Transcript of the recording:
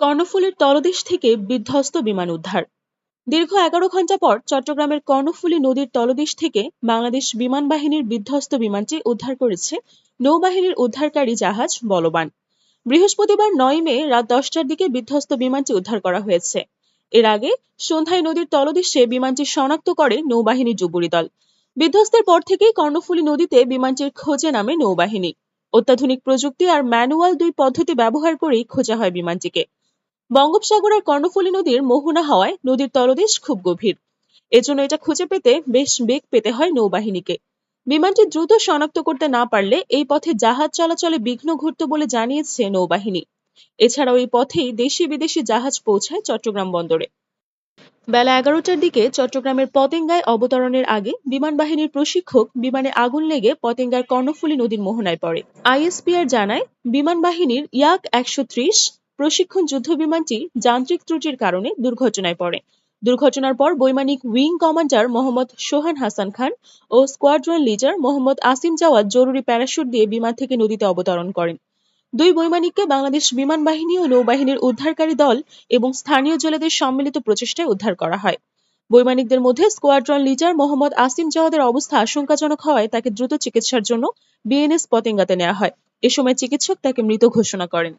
কর্ণফুলীর তলদেশ থেকে বিধ্বস্ত বিমান উদ্ধার। দীর্ঘ 11 ঘণ্টা পর চট্টগ্রামের কর্ণফুলী নদীর তলদেশ থেকে বাংলাদেশ বিমান বাহিনীর বিধ্বস্ত বিমানটি উদ্ধার করেছে নৌবাহিনীর উদ্ধারকারী জাহাজ বলবান। বৃহস্পতিবার 9 মে রাত 10টার দিকে বিধ্বস্ত বিমানটি উদ্ধার করা হয়েছে। এর আগে সন্ধ্যায় নদীর তলদেশে বিমানটি শনাক্ত করে নৌবাহিনী ডুবুরি দল। বিধ্বস্তের পর থেকেই কর্ণফুলী নদীতে বিমানটির খোঁজে নামে নৌবাহিনী। অত্যাধুনিক প্রযুক্তি আর ম্যানুয়াল দুই পদ্ধতি ব্যবহার করেই খোঁজা হয় বিমানটিকে। বঙ্গোপসাগর আর কর্ণফুলী নদীর মোহনা হওয়ায় নদীর তলদেশ খুব গভীর। এজন্য এটা খুঁজে পেতে বেশ বেগ পেতে হয় নৌবাহিনীকে। বিমানটি দ্রুত শনাক্ত করতে না পারলে এই পথে জাহাজ চলাচলে বিঘ্ন ঘটত বলে জানিয়েছে নৌবাহিনী। এছাড়াও এই পথেই দেশি বিদেশি জাহাজ পৌঁছায় চট্টগ্রাম বন্দরে। বেলা 11টার দিকে চট্টগ্রামের পতেঙ্গায় অবতরণের আগে বিমান বাহিনীর প্রশিক্ষক বিমানে আগুন লেগে পতেঙ্গার কর্ণফুলী নদীর মোহনায় পড়ে। আইএসপিআর জানায়, বিমান বাহিনীর ইয়াক 130 প্রশিক্ষণ যুদ্ধ বিমানটি যান্ত্রিক ত্রুটির কারণে দুর্ঘটনায় পড়ে। দুর্ঘটনার পর বৈমানিক উইং কমান্ডার মোহাম্মদ সোহান হাসান খান ও স্কোয়াড্রন লিডার মোহাম্মদ আসিম জাওয়াদ জরুরি প্যারাশুট দিয়ে বিমান থেকে নদীতে অবতরণ করেন। দুই বৈমানিককে বাংলাদেশ বিমান বাহিনী ও নৌবাহিনীর উদ্ধারকারী দল এবং স্থানীয় জেলেদের সম্মিলিত প্রচেষ্টায় উদ্ধার করা হয়। বৈমানিকদের মধ্যে স্কোয়াড্রন লিডার মোহাম্মদ আসিম জাওয়াদের অবস্থা আশঙ্কাজনক হওয়ায় তাকে দ্রুত চিকিৎসার জন্য বিএনএস পতেঙ্গাতে নেওয়া হয়। এ সময় চিকিৎসক তাকে মৃত ঘোষণা করেন।